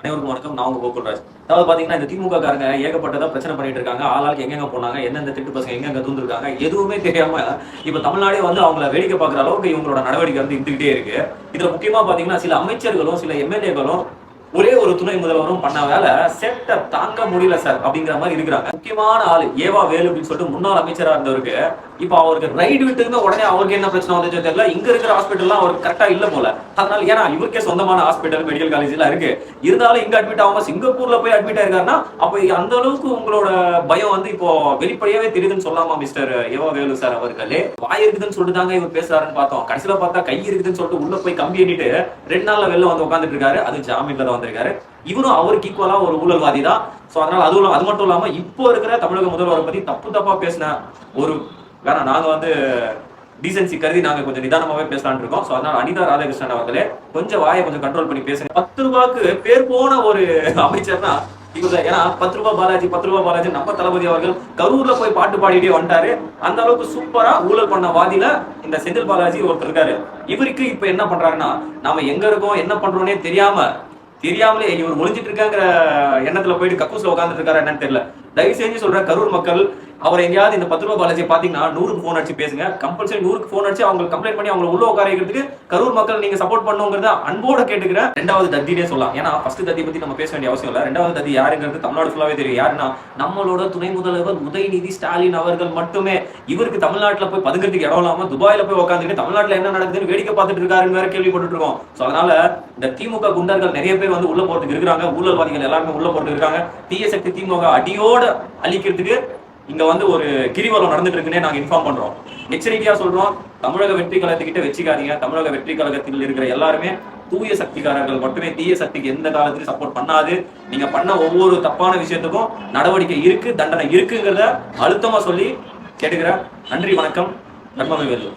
அனைவருக்கும் வணக்கம். நான் உங்க கோகுல்ராஜ். அதாவது பாத்தீங்கன்னா இந்த திமுக காரங்க ஏகப்பட்டதா பிரச்சனை பண்ணிட்டு இருக்காங்க. ஆளாளுக்கு எங்கெங்க போனாங்க, எந்தெந்த திட்டு பசங்க எங்கெங்க தூந்துருக்காங்க, எதுவுமே தெரியாம இப்ப தமிழ்நாடே வந்து அவங்கள வேடிக்கை பார்க்குற அளவுக்கு இவங்களோட நடவடிக்கை வந்து இருந்துகிட்டே இருக்கு. இதுல முக்கியமா பாத்தீங்கன்னா சில அமைச்சர்களும் சில எம்எல்ஏக்களும் ஒரே ஒரு துணை முதல்வரும் பண்ண வேலை செட்ட தாங்க முடியல சார் அப்படிங்கிற மாதிரி இருக்கிறாங்க. முக்கியமான ஆளு ஏவா வேலு அப்படின்னு சொல்லிட்டு முன்னாள் அமைச்சரா இருந்தவருக்கு இப்ப அவருக்கு ரைடு விட்டுருந்தா உடனே அவருக்கு என்ன பிரச்சனை வந்துச்சோ தெரியல. இங்க இருக்கிற ஹாஸ்பிட்டல்லாம் அவருக்கு கரெக்டா இல்ல போல. அதனால ஏன்னா இவருக்கே சொந்தமான ஹாஸ்பிட்டல் மெடிக்கல் காலேஜ் எல்லாம் இருக்கு. இருந்தாலும் இங்க அட்மிட் ஆகாம சிங்கப்பூர்ல போய் அட்மிட் ஆயிருக்காருன்னா அப்ப அந்த அளவுக்கு உங்களோட பயம் வந்து இப்போ வெளிப்படையாவே தெரியுதுன்னு சொல்லலாமா மிஸ்டர் ஏவா வேலு சார் அவர்களே? வாய் இருக்குதுன்னு சொல்லிட்டு தாங்க இவர் பேசுறாருன்னு பார்த்தோம். கடைசியில பார்த்தா கை இருக்குதுன்னு சொல்லிட்டு உள்ள போய் கம்பி எண்ணிட்டு 2 நாள்ல வெளில வந்து உட்காந்துட்டு இருக்காரு. அது ஜாமீன்ல தான் வந்திருக்காரு. இவரும் அவருக்கு ஈக்குவலா ஒரு ஊழல்வாதி தான். சோ அதனால அது மட்டும் இல்லாம இப்போ இருக்கிற தமிழக முதல்வரை பத்தி தப்பா பேசின ஒரு வேணா நாங்க வந்து டீசென்சி கருதி நாங்க கொஞ்சம் நிதானமாவே பேசலாம்னு இருக்கோம். சோ அதனால அனிதா ராதாகிருஷ்ணன் அவர்களே கொஞ்சம் வாயை கொஞ்சம் கண்ட்ரோல் பண்ணி பேசுங்க. 10 ரூபாய்க்கு பேர் போன ஒரு அமைச்சர்னா இவங்க. ஏன்னா 10 ரூபாய் பாலாஜி நம்ம தளபதி அவர்கள் கரூர்ல போய் பாட்டு பாடிட்டே வந்துட்டாரு. அந்த அளவுக்கு சூப்பரா ஊழல் பண்ண வாதியில இந்த செந்தில் பாலாஜி ஒருத்தர் இருக்காரு. இவருக்கு இப்ப என்ன பண்றாங்கன்னா நாம எங்க இருக்கோம் என்ன பண்றோம்னே தெரியாமலே இவர் ஒளிஞ்சிட்டு இருக்காங்கிற எண்ணத்துல போயிட்டு கக்கூஸ்ல உட்காந்துட்டு இருக்காரு என்னன்னு தெரியல. தயவு செஞ்சு சொல்ற கரூர் மக்கள் அவர் எங்கேயாவது இந்த 10 ரூபாய் பாலாஜி பாத்தீங்கன்னா 100க்கு போன் அடிச்சு பேசுங்க. கம்பல்சரி 100க்கு போன் அடிச்சு அவங்க கம்ப்ளைண்ட் பண்ணி அவங்க உள்ள உட்கார வைக்கிறதுக்கு கரூர் மக்கள் நீங்க சப்போர்ட் பண்ணுங்கிறத அன்போட கேட்டுக்கிறேன். 2வது தத்தினே சொல்லலாம். ஏன்னா ஃபர்ஸ்ட் தத்தி பத்தி நம்ம பேச வேண்டிய அவசியம் இல்ல. 2வது தத்தி யாருங்கிறது தமிழ்நாடு ஃபுல்லாவே தெரியும். யாருன்னா நம்மளோட துணை முதல்வர் உதயநிதி ஸ்டாலின் அவர்கள் மட்டுமே. இவருக்கு தமிழ்நாட்டுல போய் பதுங்கிறதுக்கு இடம் இல்லாம துபாயில போய் உட்காந்துட்டு தமிழ்நாட்டுல என்ன நடக்குதுன்னு வேடிக்கை பார்த்துட்டு இருக்காருன்னு வேற கேள்விப்பட்டு இருக்கோம். சோ அதனால இந்த திமுக குண்டர்கள் நிறைய பேர் வந்து உள்ள போறதுக்கு இருக்கிறாங்க. ஊழல்வாதிகள் எல்லாருமே உள்ள போறதுக்கு இருக்காங்க. தீய சக்தி திமுக அடியோட அழிக்கிறதுக்கு இங்க வந்து ஒரு கிரிவலம் நடந்துட்டு இருக்குன்னே நாங்க இன்ஃபார்ம் பண்றோம். எச்சரிக்கையா சொல்றோம். தமிழக வெற்றி கழகத்துக்கிட்ட வச்சுக்காதீங்க. தமிழக வெற்றி கழகத்தில் இருக்கிற எல்லாருமே தூய சக்திகாரர்கள் மட்டுமே. தீய சக்திக்கு எந்த காலத்திலும் சப்போர்ட் பண்ணாது. நீங்க பண்ண ஒவ்வொரு தப்பான விஷயத்துக்கும் நடவடிக்கை இருக்கு, தண்டனை இருக்குங்கிறத அழுத்தமா சொல்லி கேட்டுக்கிறேன். நன்றி, வணக்கம். நன்மமை வேலு.